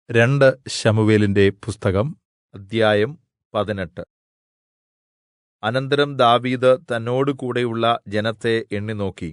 രണ്ട് ശമൂവേലിന്റെ പുസ്തകം അദ്ധ്യായം 18. അനന്തരം ദാവീദ് തന്നോടുകൂടെയുള്ള ജനത്തെ എണ്ണിനോക്കി.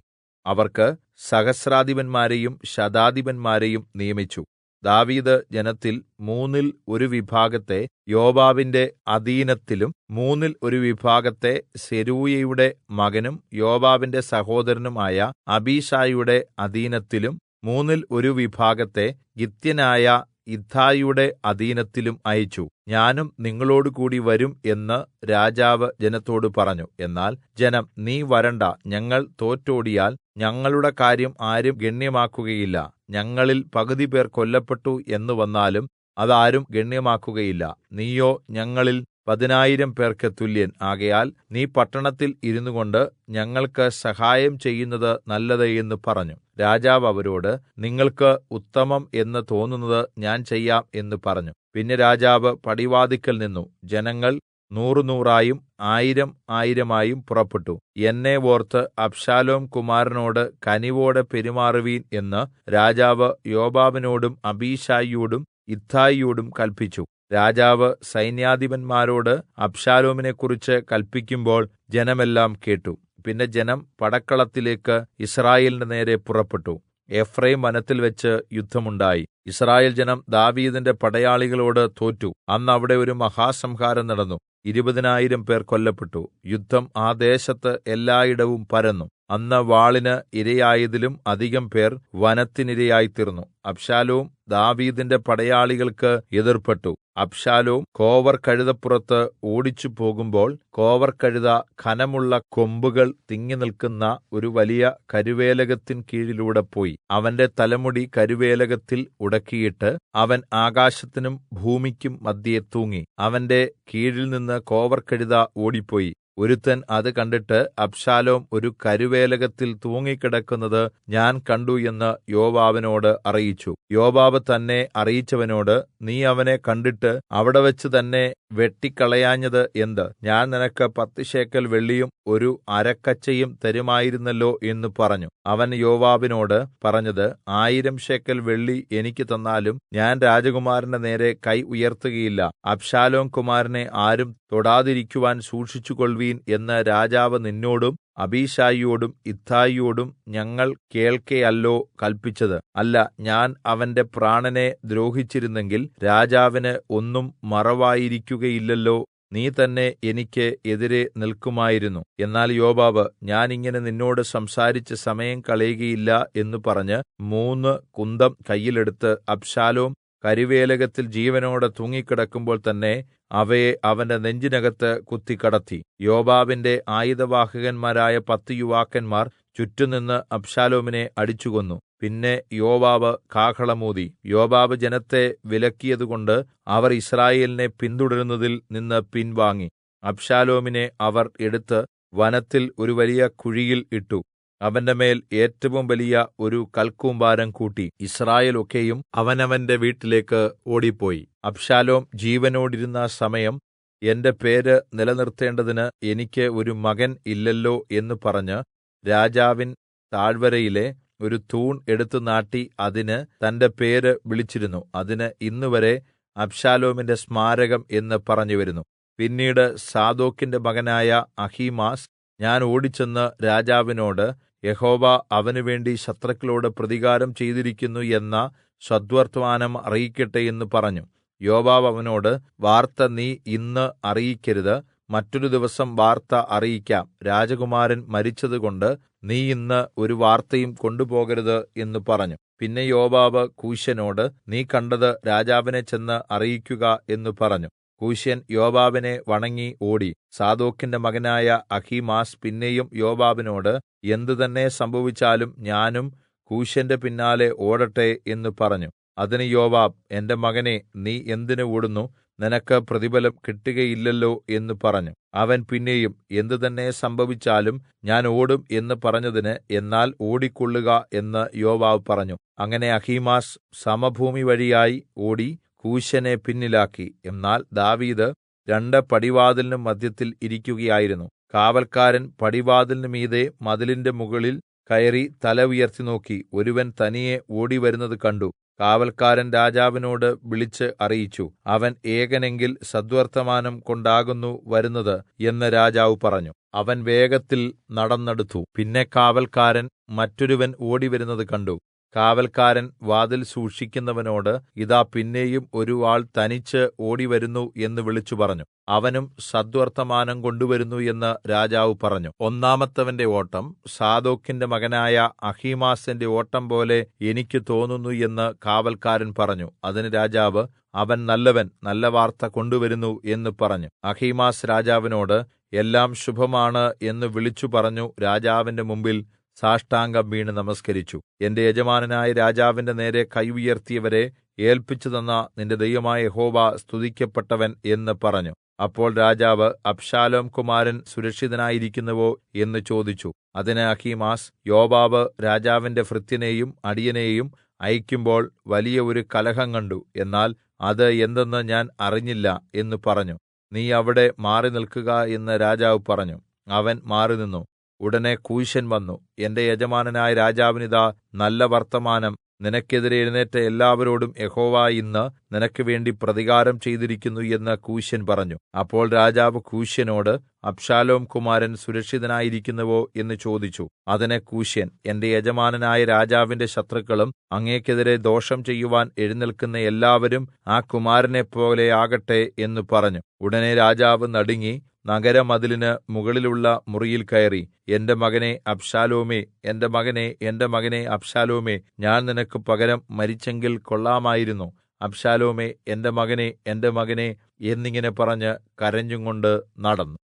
അവർക്ക് സഹസ്രാധിപന്മാരെയും ശതാധിപന്മാരെയും നിയമിച്ചു. ദാവീദ് ജനത്തിൽ മൂന്നിൽ ഒരു വിഭാഗത്തെ യോവാബിന്റെ അധീനത്തിലും മൂന്നിൽ ഒരു വിഭാഗത്തെ സെരൂയയുടെ മകനും യോവാബിന്റെ സഹോദരനും ആയ അബീശായിയുടെ അധീനത്തിലും മൂന്നിൽ ഒരു വിഭാഗത്തെ ഗിത്യനായ ഇത്ഥായിയുടെ അധീനത്തിലും അയച്ചു. ഞാനും നിങ്ങളോടുകൂടി വരും എന്ന് രാജാവ് ജനത്തോട് പറഞ്ഞു. എന്നാൽ ജനം, നീ വരണ്ട, ഞങ്ങൾ തോറ്റോടിയാൽ ഞങ്ങളുടെ കാര്യം ആരും ഗണ്യമാക്കുകയില്ല. ഞങ്ങളിൽ പകുതിപേർ കൊല്ലപ്പെട്ടു എന്ന് വന്നാലും അതാരും ഗണ്യമാക്കുകയില്ല. നീയോ ഞങ്ങളിൽ 10,000 പേർക്ക് തുല്യൻ. ആകയാൽ നീ പട്ടണത്തിൽ ഇരുന്നുകൊണ്ട് ഞങ്ങൾക്ക് സഹായം ചെയ്യുന്നത് നല്ലത് എന്ന് പറഞ്ഞു. രാജാവ് അവരോട്, നിങ്ങൾക്ക് ഉത്തമം എന്ന് തോന്നുന്നത് ഞാൻ ചെയ്യാം എന്ന് പറഞ്ഞു. പിന്നെ രാജാവ് പടിവാതിൽക്കൽ നിന്നു. ജനങ്ങൾ 100 1000 1000 പുറപ്പെട്ടു. എന്നെ ഓർത്ത് അബ്ശാലോം കുമാരനോട് കനിവോടെ പെരുമാറുവീൻ എന്ന് രാജാവ് യോവാബിനോടും അബീശായിയോടും ഇത്ഥായിയോടും കല്പിച്ചു. രാജാവ് സൈന്യാധിപന്മാരോട് അബ്ശാലോമിനെക്കുറിച്ച് കല്പിക്കുമ്പോൾ ജനമെല്ലാം കേട്ടു. പിന്നെ ജനം പടക്കളത്തിലേക്ക് യിസ്രായേലിന്റെ നേരെ പുറപ്പെട്ടു. എഫ്രയീം വനത്തിൽവെച്ച് യുദ്ധമുണ്ടായി. യിസ്രായേൽ ജനം ദാവീദിന്റെ പടയാളികളോട് തോറ്റു. അന്ന് അവിടെ ഒരു മഹാസംഹാരം നടന്നു. 20,000 പേർ കൊല്ലപ്പെട്ടു. യുദ്ധം ആ ദേശത്ത് എല്ലായിടവും പരന്നു. അന്ന് വാളിന് ഇരയായതിലും അധികം പേർ വനത്തിനിരയായിത്തീർന്നു. അബ്ശാലോം ദാവീദിന്റെ പടയാളികൾക്ക് എതിർപ്പെട്ടു. അബ്ശാലോം കോവർകഴുതപ്പുറത്ത് ഓടിച്ചു പോകുമ്പോൾ കോവർകഴുത ഘനമുള്ള കൊമ്പുകൾ തിങ്ങിനിൽക്കുന്ന ഒരു വലിയ കരുവേലകത്തിൻ കീഴിലൂടെ പോയി. അവന്റെ തലമുടി കരുവേലകത്തിൽ ഉടക്കിയിട്ട് അവൻ ആകാശത്തിനും ഭൂമിക്കും മദ്ധ്യേ തൂങ്ങി. അവന്റെ കീഴിൽനിന്ന് കോവർകഴുത ഓടിപ്പോയി. ഒരുത്തൻ അത് കണ്ടിട്ട്, അബ്ശാലോം ഒരു കരുവേലകത്തിൽ തൂങ്ങിക്കിടക്കുന്നത് ഞാൻ കണ്ടു എന്ന് യോവാബിനോട് അറിയിച്ചു. യോവാബ് തന്നെ അറിയിച്ചവനോട്, നീ അവനെ കണ്ടിട്ട് അവിടെവെച്ച് തന്നെ വെട്ടിക്കളയാഞ്ഞത് എന്ത്? ഞാൻ നിനക്ക് 10 ശേക്കെൽ വെള്ളിയും ഒരു അരക്കച്ചയും തരുമായിരുന്നല്ലോ എന്ന് പറഞ്ഞു. അവൻ യോവാബിനോട് പറഞ്ഞത്, 1000 ശേക്കെൽ വെള്ളി എനിക്ക് തന്നാലും ഞാൻ രാജകുമാരന്റെ നേരെ കൈ ഉയർത്തുകയില്ല. അബ്ശാലോം കുമാരനെ ആരും തൊടാതിരിക്കുവാൻ സൂക്ഷിച്ചുകൊൾവീൻ എന്ന് രാജാവ് നിന്നോടും അബീശായിയോടും ഇത്ഥായിയോടും ഞങ്ങൾ കേൾക്കെയല്ലോ കല്പിച്ചത്. അല്ല, ഞാൻ അവന്റെ പ്രാണനെ ദ്രോഹിച്ചിരുന്നെങ്കിൽ രാജാവിന് ഒന്നും മറവായിരിക്കുകയില്ലല്ലോ. നീ തന്നെ എനിക്ക് എതിരെ നിൽക്കുമായിരുന്നു. എന്നാൽ യോവാബ്, ഞാൻ ഇങ്ങനെ നിന്നോട് സംസാരിച്ച് സമയം കളയുകയില്ല എന്ന് പറഞ്ഞ് 3 കുന്തം കയ്യിലെടുത്ത് അബ്ശാലോം കരുവേലകത്തിൽ ജീവനോടെ തൂങ്ങിക്കിടക്കുമ്പോൾ തന്നെ അവയെ അവന്റെ നെഞ്ചിനകത്ത് കുത്തിക്കടത്തി. യോവാബിന്റെ ആയുധവാഹകന്മാരായ 10 യുവാക്കന്മാർ ചുറ്റുംനിന്ന് അബ്ശാലോമിനെ അടിച്ചുകൊന്നു. പിന്നെ യോവാബ് കാഹളമൂതി. യോവാബ് ജനത്തെ വിലക്കിയതുകൊണ്ട് അവർ യിസ്രായേലിനെ പിന്തുടരുന്നതിൽ നിന്ന് പിൻവാങ്ങി. അബ്ശാലോമിനെ അവർ എടുത്ത് വനത്തിൽ ഒരു വലിയ കുഴിയിൽ ഇട്ടു. അവന്റെ മേൽ ഏറ്റവും വലിയ ഒരു കൽക്കൂമ്പാരം കൂട്ടി. യിസ്രായേൽ ഒക്കെയും അവനവന്റെ വീട്ടിലേക്ക് ഓടിപ്പോയി. അബ്ശാലോം ജീവനോടിരുന്ന സമയം എന്റെ പേര് നിലനിർത്തേണ്ടതിന് എനിക്ക് ഒരു മകൻ ഇല്ലല്ലോ എന്ന് പറഞ്ഞ് രാജാവിൻ താഴ്വരയിലെ ഒരു തൂൺ എടുത്തു നാട്ടി അതിന് തന്റെ പേര് വിളിച്ചിരുന്നു. അതിന് ഇന്നുവരെ അബ്ശാലോമിന്റെ സ്മാരകം എന്ന് പറഞ്ഞുവരുന്നു. പിന്നീട് സാദോക്കിന്റെ മകനായ അഹീമാസ്, ഞാൻ ഓടിച്ചെന്ന് രാജാവിനോട്, യഹോവ അവനുവേണ്ടി ശത്രുക്കളോട് പ്രതികാരം ചെയ്തിരിക്കുന്നു എന്ന സദ്വർത്തമാനം അറിയിക്കട്ടെ എന്ന് പറഞ്ഞു. യോവാബ് അവനോട്, വാർത്ത നീ ഇന്ന് അറിയിക്കരുത്, മറ്റൊരു ദിവസം വാർത്ത അറിയിക്കാം. രാജകുമാരൻ മരിച്ചതുകൊണ്ട് നീ ഇന്ന് ഒരു വാർത്തയും കൊണ്ടുപോകരുത് എന്ന് പറഞ്ഞു. പിന്നെ യോവാബ് കൂശ്യനോട്, നീ കണ്ടത് രാജാവിനെ ചെന്ന് അറിയിക്കുക എന്ന് പറഞ്ഞു. കൂശ്യൻ യോവാബിനെ വണങ്ങി ഓടി. സാദോക്കിന്റെ മകനായ അഹീമാസ് പിന്നെയും യോവാബിനോട്, എന്ത് തന്നെ സംഭവിച്ചാലും ഞാനും കൂശ്യന്റെ പിന്നാലെ ഓടട്ടെ എന്ന് പറഞ്ഞു. അതിന് യോവാബ്, എന്റെ മകനെ, നീ എന്തിന് ഓടുന്നു? നിനക്ക് പ്രതിഫലം കിട്ടുകയില്ലല്ലോ എന്ന് പറഞ്ഞു. അവൻ പിന്നെയും, എന്ത് തന്നെ സംഭവിച്ചാലും ഞാൻ ഓടും എന്ന് പറഞ്ഞതിന്, എന്നാൽ ഓടിക്കൊള്ളുക എന്ന് യോവാബ് പറഞ്ഞു. അങ്ങനെ അഹീമാസ് സമഭൂമി വഴിയായി ഓടി കൂശ്യനെ പിന്നിലാക്കി. എന്നാൽ ദാവീദ് 2 പടിവാതിലിനും മദ്ധ്യത്തിൽ ഇരിക്കുകയായിരുന്നു. കാവൽക്കാരൻ പടിവാതിലിന് മീതെ മതിലിന്റെ മുകളിൽ കയറി തല ഉയർത്തി നോക്കി. ഒരുവൻ തനിയെ ഓടിവരുന്നത് കണ്ടു. കാവല്ക്കാരൻ രാജാവിനോട് വിളിച്ച് അറിയിച്ചു. അവൻ ഏകനെങ്കിൽ സദ്വർത്തമാനം കൊണ്ടാകുന്നു വരുന്നത് എന്ന് രാജാവ് പറഞ്ഞു. അവൻ വേഗത്തിൽ നടന്നെടുത്തു. പിന്നെ കാവല്ക്കാരൻ മറ്റൊരുവൻ ഓടിവരുന്നത് കണ്ടു. കാവല്ക്കാരൻ വാതിൽ സൂക്ഷിക്കുന്നവനോട്, ഇതാ പിന്നെയും ഒരു ആൾ തനിച്ച് ഓടിവരുന്നു എന്ന് വിളിച്ചു പറഞ്ഞു. അവനും സദ്വർത്തമാനം കൊണ്ടുവരുന്നു എന്ന് രാജാവ് പറഞ്ഞു. ഒന്നാമത്തവന്റെ ഓട്ടം സാദോക്കിന്റെ മകനായ അഹീമാസിന്റെ ഓട്ടം പോലെ എനിക്ക് തോന്നുന്നു എന്ന് കാവല്ക്കാരൻ പറഞ്ഞു. അതിന് രാജാവ്, അവൻ നല്ലവൻ, നല്ല വാർത്ത കൊണ്ടുവരുന്നു എന്ന് പറഞ്ഞു. അഹീമാസ് രാജാവിനോട്, എല്ലാം ശുഭമാണ് എന്ന് വിളിച്ചു പറഞ്ഞു രാജാവിന്റെ മുമ്പിൽ സാഷ്ടാംഗം വീണ് നമസ്കരിച്ചു. എന്റെ യജമാനനായ രാജാവിന്റെ നേരെ കൈ ഉയർത്തിയവരെ ഏല്പിച്ചുതന്ന നിന്റെ ദൈവമായ യഹോവ സ്തുതിക്കപ്പെട്ടവൻ എന്ന് പറഞ്ഞു. അപ്പോൾ രാജാവ്, അബ്ശാലോം കുമാരൻ സുരക്ഷിതനായിരിക്കുന്നുവോ എന്ന് ചോദിച്ചു. അതിന് അഹീമാസ്, യോവാബ് രാജാവിന്റെ ഭൃത്യനെയും അടിയനെയും അയക്കുമ്പോൾ വലിയ ഒരു കലഹം കണ്ടു. എന്നാൽ അത് എന്തെന്ന് ഞാൻ അറിഞ്ഞില്ല എന്ന് പറഞ്ഞു. നീ അവിടെ മാറി നിൽക്കുക എന്ന് രാജാവ് പറഞ്ഞു. അവൻ മാറിനിന്നു. ഉടനെ കൂശൻ വന്നു. എന്റെ യജമാനനായ രാജാവിനിതാ നല്ല വർത്തമാനം. നിനക്കെതിരെ എഴുന്നേറ്റ എല്ലാവരോടും യഹോവ ഇന്ന് നിനക്ക് വേണ്ടി പ്രതികാരം ചെയ്തിരിക്കുന്നു എന്ന് കൂശൻ പറഞ്ഞു. അപ്പോൾ രാജാവ് കൂശ്യനോട്, അബ്ശാലോം കുമാരൻ സുരക്ഷിതനായിരിക്കുന്നുവോ എന്ന് ചോദിച്ചു. അതിന് കൂശ്യൻ, എന്റെ യജമാനനായ രാജാവിന്റെ ശത്രുക്കളും അങ്ങേക്കെതിരെ ദോഷം ചെയ്യുവാൻ എഴുന്നേൽക്കുന്ന എല്ലാവരും ആ കുമാരനെപ്പോലെ ആകട്ടെ എന്ന് പറഞ്ഞു. ഉടനെ രാജാവ് നടുങ്ങി നഗരമതിലിന് മുകളിലുള്ള മുറിയിൽ കയറി, എന്റെ മകനേ അബ്ശാലോമേ, എന്റെ മകനേ, എന്റെ മകനേ അബ്ശാലോമേ, ഞാൻ നിനക്ക് പകരം മരിച്ചെങ്കിൽ കൊള്ളാമായിരുന്നു. അബ്ശാലോമേ, എന്റെ മകനേ, എന്റെ മകനേ എന്നിങ്ങനെ പറഞ്ഞ് കരഞ്ഞുംകൊണ്ട് നടന്നു.